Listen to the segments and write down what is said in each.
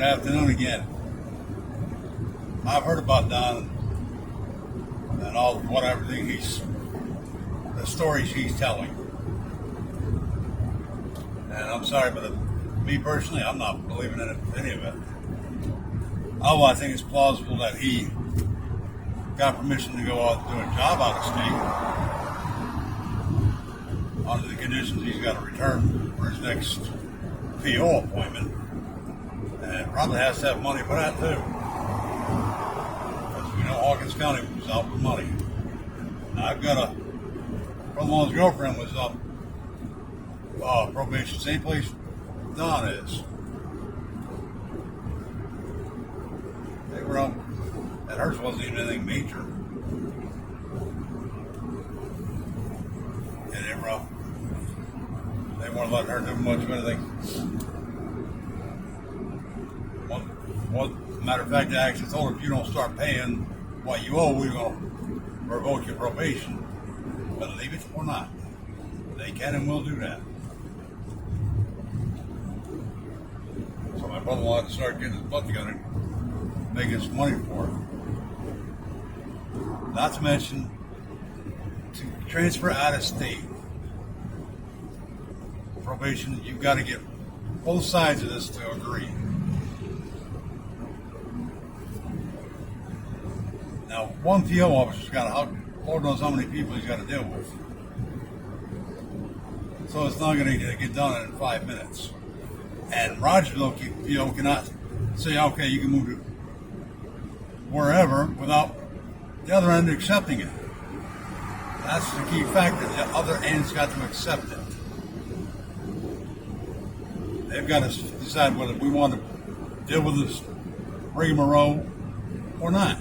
afternoon again. I've heard about Don and all everything the stories he's telling. And I'm sorry, but me personally, I'm not believing in any of it. Oh, I think it's plausible that he got permission to go out and do a job out of state under the conditions he's got to return for his next PO appointment. And probably has to have money for that too. Because we know Hawkins County was out for money. Now I've got a brother-in-law's girlfriend was up probation, same place Don is. They were up, and hers wasn't even anything major. And they were up. They weren't letting her do much of anything. One matter of fact, I actually told her, if you don't start paying what you owe, we're going to revoke your probation. Believe it or not, they can and will do that. So my brother-in-law had to start getting his butt together, making some money for it. Not to mention, to transfer out of state, probation, you've got to get both sides of this to agree. Now, one PO officer's got Lord knows how many people he's got to deal with. So it's not going to get done in 5 minutes. And Rogersville PO cannot say, okay, you can move to wherever without the other end accepting it. That's the key factor. The other end's got to accept it. They've got to decide whether we want to deal with this rigmarole or not.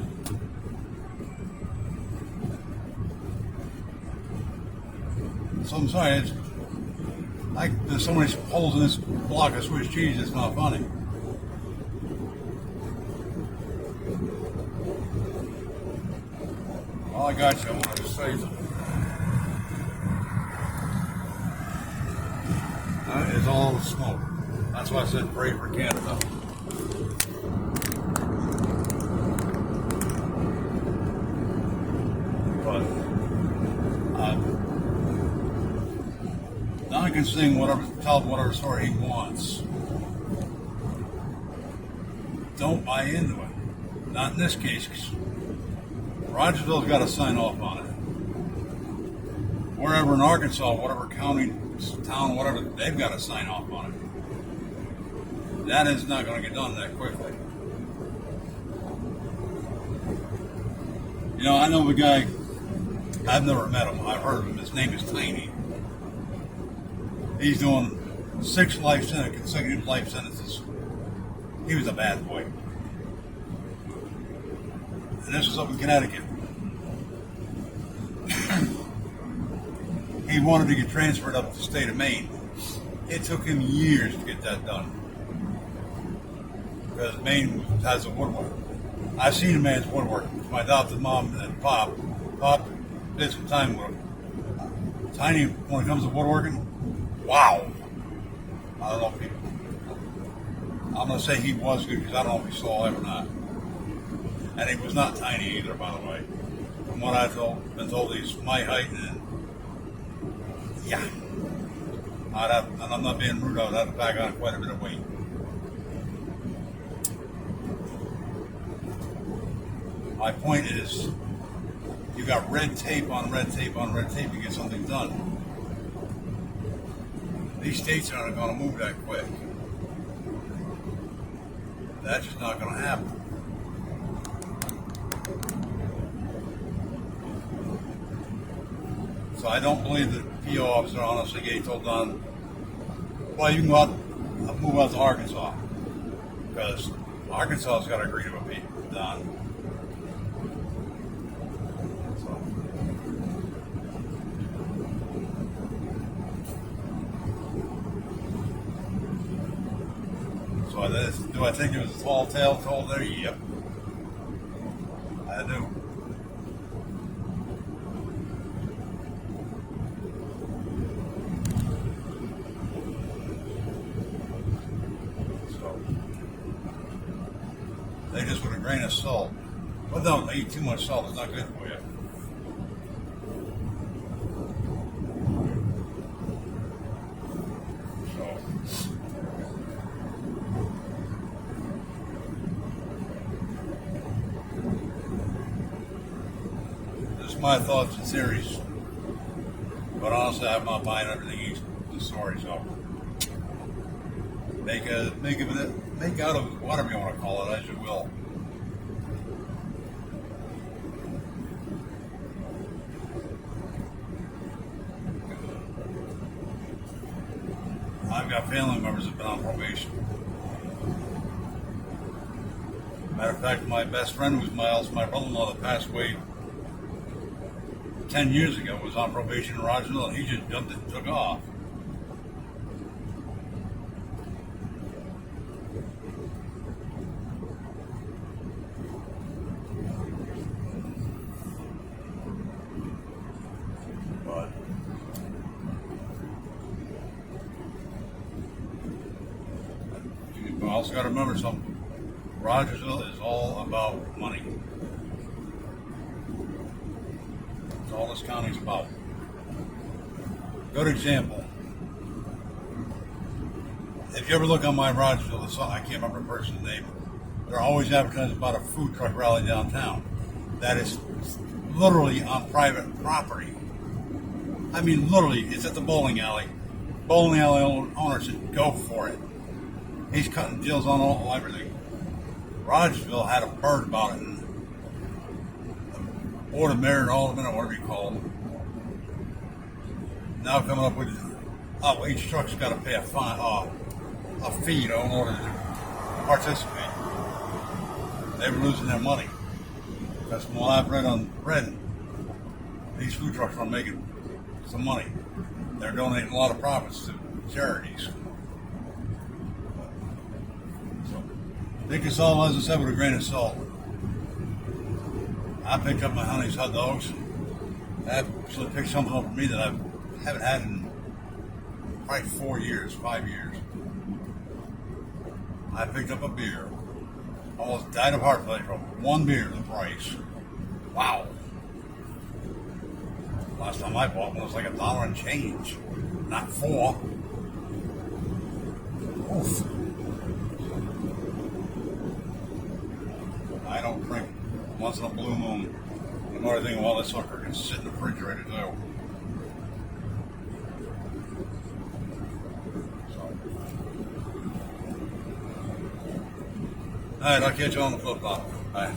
So I'm sorry, it's like there's so many holes in this block of Swiss cheese, it's not funny. Well, I got you. I wanted to say something. That is all the smoke. That's why I said pray for Canada. But Don can sing tell whatever story he wants. Don't buy into it. Not in this case, because Rogersville's got to sign off on it. Wherever in Arkansas, whatever county, town, whatever, they've got to sign off on it. That is not going to get done that quickly. You know, I know the guy, I've never met him, I've heard of him, his name is Tiny. He's doing 6 consecutive life sentences. He was a bad boy. And this was up in Connecticut. He wanted to get transferred up to the state of Maine. It took him years to get that done. Because Maine has a woodwork. I've seen a man's woodwork. My adopted mom and Pop did some time with him. Tiny, when it comes to woodworking, wow. I don't know if I'm going to say he was good because I don't know if he's still alive or not. And he was not tiny either, by the way. From what I've been told, he's my height and yeah. And I'm not being rude, I'd have to pack on quite a bit of weight. My point is, you got red tape on red tape on red tape to get something done. These states aren't going to move that quick. That's just not going to happen. So I don't believe that the PO officer honestly gave told Don, well, you can go out, move out to Arkansas. Because Arkansas has got to agree to a Don. So do I think it was a tall tale told there? Yep. I do. So, They just with a grain of salt. But don't eat too much salt. It's not good for you. So, just my thoughts and theories. But honestly, I'm not buying everything he's the story. So, make out of whatever you want to call it as you will. I've got family members that have been on probation. Matter of fact, my best friend was my brother-in-law that passed away 10 years ago, was on probation in Rogersville, and he just jumped it and took off. But you also got to remember something. Rogersville is all about money. That's all this county's about. Good example. If you ever look on my Rogersville, I can't remember the person's name. They're always advertising about a food truck rally downtown. That is literally on private property. I mean, literally, it's at the bowling alley. Bowling alley owner said, go for it. He's cutting deals on everything. Rogersville had a bird about it, and the board of mayor and aldermen, or whatever you call them, now coming up with, each truck's got to pay a fee in order to participate. They were losing their money. Because from what I've read, these food trucks are making some money. They're donating a lot of profits to charities. Take us all, as I said, with a grain of salt. I picked up my Honey's hot dogs. I actually picked something up for me that I haven't had in probably 5 years. I picked up a beer. Almost died of heart failure from one beer, the price. Wow. Last time I bought one was like $1 and change, not $4. Oof. I don't drink once in a blue moon. The more I think, well, this sucker can sit in the refrigerator too. All right, I'll catch you on the flip flop. Bye.